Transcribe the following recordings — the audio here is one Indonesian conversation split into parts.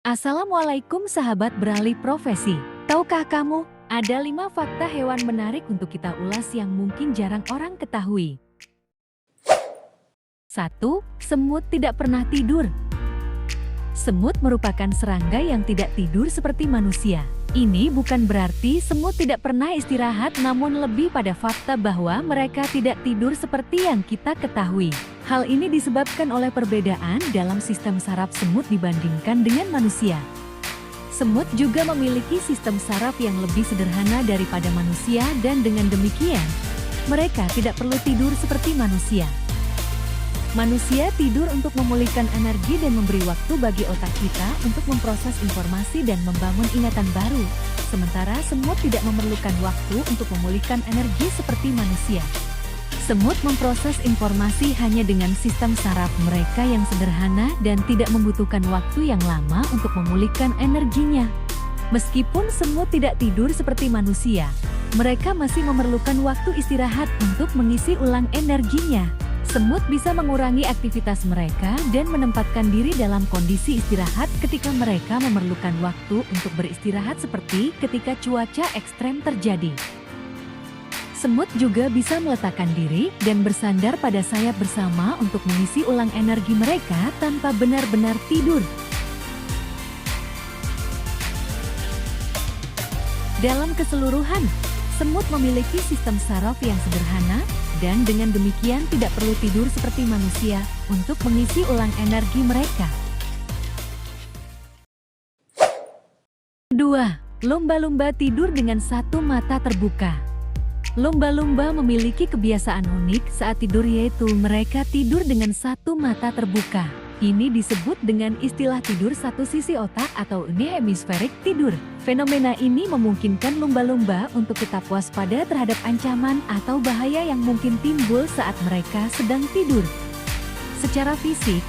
Assalamualaikum sahabat beralih profesi. Tahukah kamu, ada 5 fakta hewan menarik untuk kita ulas yang mungkin jarang orang ketahui. 1. Semut tidak pernah tidur. Semut merupakan serangga yang tidak tidur seperti manusia. Ini bukan berarti semut tidak pernah istirahat, namun lebih pada fakta bahwa mereka tidak tidur seperti yang kita ketahui. Hal ini disebabkan oleh perbedaan dalam sistem saraf semut dibandingkan dengan manusia. Semut juga memiliki sistem saraf yang lebih sederhana daripada manusia dan dengan demikian, mereka tidak perlu tidur seperti manusia. Manusia tidur untuk memulihkan energi dan memberi waktu bagi otak kita untuk memproses informasi dan membangun ingatan baru. Sementara semut tidak memerlukan waktu untuk memulihkan energi seperti manusia. Semut memproses informasi hanya dengan sistem saraf mereka yang sederhana dan tidak membutuhkan waktu yang lama untuk memulihkan energinya. Meskipun semut tidak tidur seperti manusia, mereka masih memerlukan waktu istirahat untuk mengisi ulang energinya. Semut bisa mengurangi aktivitas mereka dan menempatkan diri dalam kondisi istirahat ketika mereka memerlukan waktu untuk beristirahat seperti ketika cuaca ekstrem terjadi. Semut juga bisa meletakkan diri dan bersandar pada sayap bersama untuk mengisi ulang energi mereka tanpa benar-benar tidur. Dalam keseluruhan, semut memiliki sistem saraf yang sederhana dan dengan demikian tidak perlu tidur seperti manusia untuk mengisi ulang energi mereka. 2. Lumba-lumba tidur dengan satu mata terbuka. Lumba-lumba memiliki kebiasaan unik saat tidur, yaitu mereka tidur dengan satu mata terbuka. Ini disebut dengan istilah tidur satu sisi otak atau unihemisferik tidur. Fenomena ini memungkinkan lumba-lumba untuk tetap waspada terhadap ancaman atau bahaya yang mungkin timbul saat mereka sedang tidur. Secara fisik,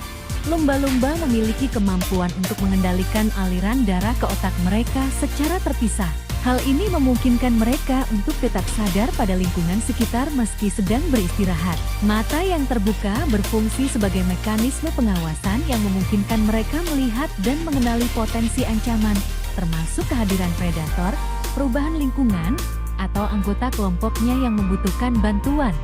lumba-lumba memiliki kemampuan untuk mengendalikan aliran darah ke otak mereka secara terpisah. Hal ini memungkinkan mereka untuk tetap sadar pada lingkungan sekitar meski sedang beristirahat. Mata yang terbuka berfungsi sebagai mekanisme pengawasan yang memungkinkan mereka melihat dan mengenali potensi ancaman, termasuk kehadiran predator, perubahan lingkungan, atau anggota kelompoknya yang membutuhkan bantuan.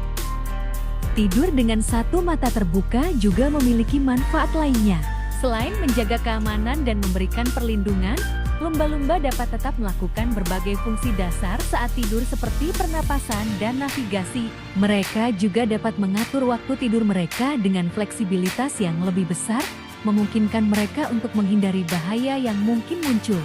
Tidur dengan satu mata terbuka juga memiliki manfaat lainnya. Selain menjaga keamanan dan memberikan perlindungan, lumba-lumba dapat tetap melakukan berbagai fungsi dasar saat tidur seperti pernapasan dan navigasi. Mereka juga dapat mengatur waktu tidur mereka dengan fleksibilitas yang lebih besar, memungkinkan mereka untuk menghindari bahaya yang mungkin muncul.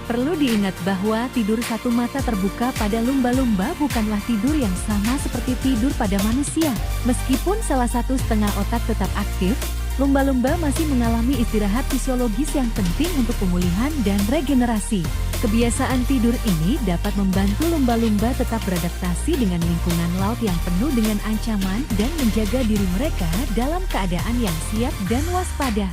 Perlu diingat bahwa tidur satu mata terbuka pada lumba-lumba bukanlah tidur yang sama seperti tidur pada manusia. Meskipun salah satu setengah otak tetap aktif, lumba-lumba masih mengalami istirahat fisiologis yang penting untuk pemulihan dan regenerasi. Kebiasaan tidur ini dapat membantu lumba-lumba tetap beradaptasi dengan lingkungan laut yang penuh dengan ancaman dan menjaga diri mereka dalam keadaan yang siap dan waspada.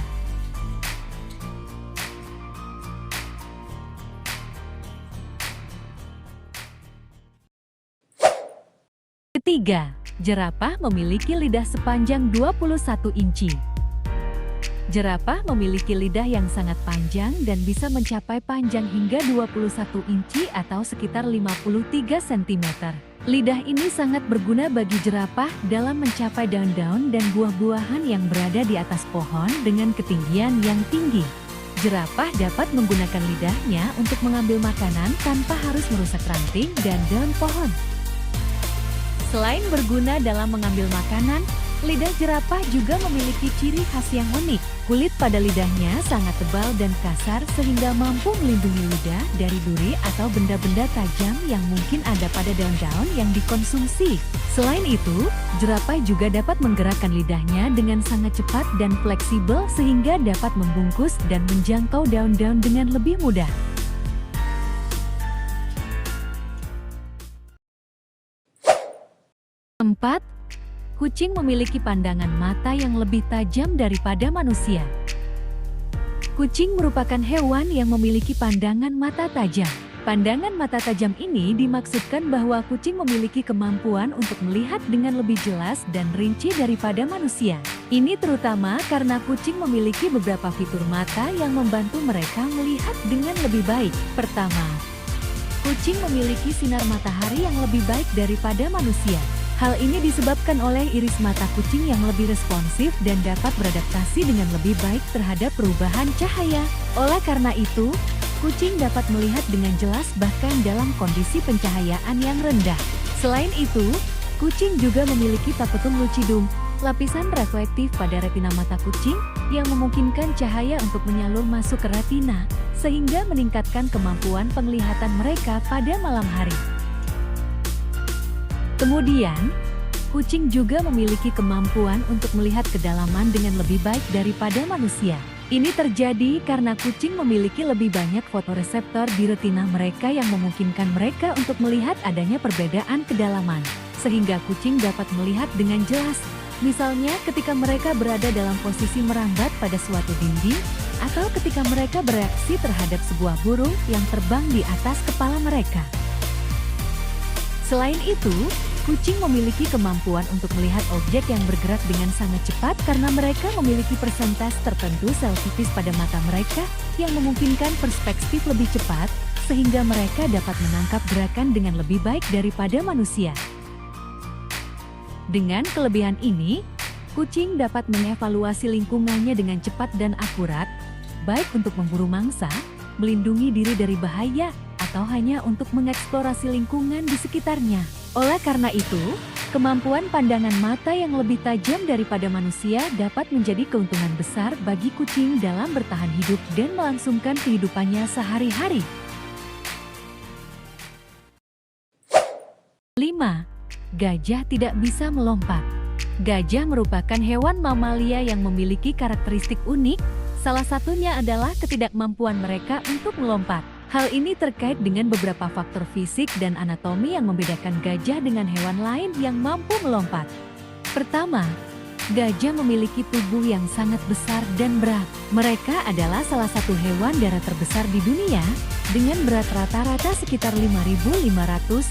Ketiga, jerapah memiliki lidah sepanjang 21 inci. Jerapah memiliki lidah yang sangat panjang dan bisa mencapai panjang hingga 21 inci atau sekitar 53 cm. Lidah ini sangat berguna bagi jerapah dalam mencapai daun-daun dan buah-buahan yang berada di atas pohon dengan ketinggian yang tinggi. Jerapah dapat menggunakan lidahnya untuk mengambil makanan tanpa harus merusak ranting dan daun pohon. Selain berguna dalam mengambil makanan, lidah jerapah juga memiliki ciri khas yang unik. Kulit pada lidahnya sangat tebal dan kasar sehingga mampu melindungi lidah dari duri atau benda-benda tajam yang mungkin ada pada daun-daun yang dikonsumsi. Selain itu, jerapah juga dapat menggerakkan lidahnya dengan sangat cepat dan fleksibel sehingga dapat membungkus dan menjangkau daun-daun dengan lebih mudah. 4. Kucing memiliki pandangan mata yang lebih tajam daripada manusia. Kucing merupakan hewan yang memiliki pandangan mata tajam. Pandangan mata tajam ini dimaksudkan bahwa kucing memiliki kemampuan untuk melihat dengan lebih jelas dan rinci daripada manusia. Ini terutama karena kucing memiliki beberapa fitur mata yang membantu mereka melihat dengan lebih baik. Pertama, kucing memiliki sinar matahari yang lebih baik daripada manusia. Hal ini disebabkan oleh iris mata kucing yang lebih responsif dan dapat beradaptasi dengan lebih baik terhadap perubahan cahaya. Oleh karena itu, kucing dapat melihat dengan jelas bahkan dalam kondisi pencahayaan yang rendah. Selain itu, kucing juga memiliki tapetum lucidum, lapisan reflektif pada retina mata kucing yang memungkinkan cahaya untuk menyalur masuk ke retina, sehingga meningkatkan kemampuan penglihatan mereka pada malam hari. Kemudian, kucing juga memiliki kemampuan untuk melihat kedalaman dengan lebih baik daripada manusia. Ini terjadi karena kucing memiliki lebih banyak fotoreseptor di retina mereka yang memungkinkan mereka untuk melihat adanya perbedaan kedalaman, sehingga kucing dapat melihat dengan jelas. Misalnya ketika mereka berada dalam posisi merambat pada suatu dinding, atau ketika mereka bereaksi terhadap sebuah burung yang terbang di atas kepala mereka. Selain itu, kucing memiliki kemampuan untuk melihat objek yang bergerak dengan sangat cepat karena mereka memiliki persentase tertentu sel tipis pada mata mereka yang memungkinkan perspektif lebih cepat, sehingga mereka dapat menangkap gerakan dengan lebih baik daripada manusia. Dengan kelebihan ini, kucing dapat mengevaluasi lingkungannya dengan cepat dan akurat, baik untuk memburu mangsa, melindungi diri dari bahaya, atau hanya untuk mengeksplorasi lingkungan di sekitarnya. Oleh karena itu, kemampuan pandangan mata yang lebih tajam daripada manusia dapat menjadi keuntungan besar bagi kucing dalam bertahan hidup dan melangsungkan kehidupannya sehari-hari. 5. Gajah tidak bisa melompat. Gajah merupakan hewan mamalia yang memiliki karakteristik unik, salah satunya adalah ketidakmampuan mereka untuk melompat. Hal ini terkait dengan beberapa faktor fisik dan anatomi yang membedakan gajah dengan hewan lain yang mampu melompat. Pertama, gajah memiliki tubuh yang sangat besar dan berat. Mereka adalah salah satu hewan darat terbesar di dunia, dengan berat rata-rata sekitar 5.500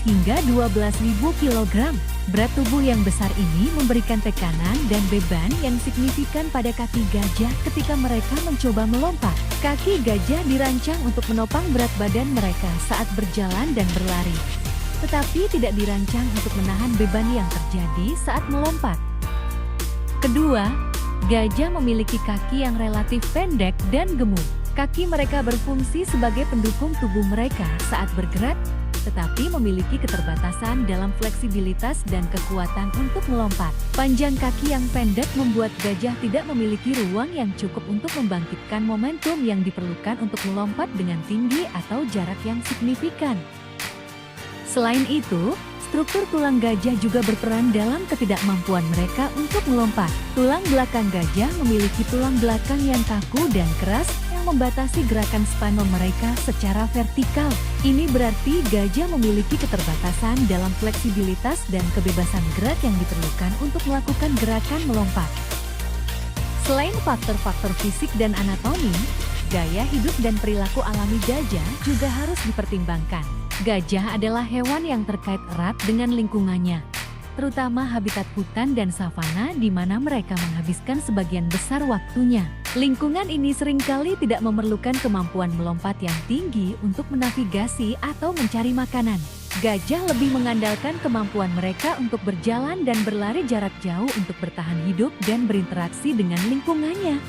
hingga 12.000 kg. Berat tubuh yang besar ini memberikan tekanan dan beban yang signifikan pada kaki gajah ketika mereka mencoba melompat. Kaki gajah dirancang untuk menopang berat badan mereka saat berjalan dan berlari, tetapi tidak dirancang untuk menahan beban yang terjadi saat melompat. Kedua, gajah memiliki kaki yang relatif pendek dan gemuk. Kaki mereka berfungsi sebagai pendukung tubuh mereka saat bergerak, tetapi memiliki keterbatasan dalam fleksibilitas dan kekuatan untuk melompat. Panjang kaki yang pendek membuat gajah tidak memiliki ruang yang cukup untuk membangkitkan momentum yang diperlukan untuk melompat dengan tinggi atau jarak yang signifikan. Selain itu, struktur tulang gajah juga berperan dalam ketidakmampuan mereka untuk melompat. Tulang belakang gajah memiliki tulang belakang yang kaku dan keras yang membatasi gerakan spinal mereka secara vertikal. Ini berarti gajah memiliki keterbatasan dalam fleksibilitas dan kebebasan gerak yang diperlukan untuk melakukan gerakan melompat. Selain faktor-faktor fisik dan anatomi, gaya hidup dan perilaku alami gajah juga harus dipertimbangkan. Gajah adalah hewan yang terkait erat dengan lingkungannya, terutama habitat hutan dan savana di mana mereka menghabiskan sebagian besar waktunya. Lingkungan ini seringkali tidak memerlukan kemampuan melompat yang tinggi untuk menavigasi atau mencari makanan. Gajah lebih mengandalkan kemampuan mereka untuk berjalan dan berlari jarak jauh untuk bertahan hidup dan berinteraksi dengan lingkungannya.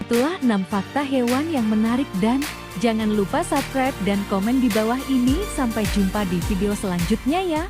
Itulah 6 fakta hewan yang menarik dan jangan lupa subscribe dan komen di bawah ini. Sampai jumpa di video selanjutnya ya.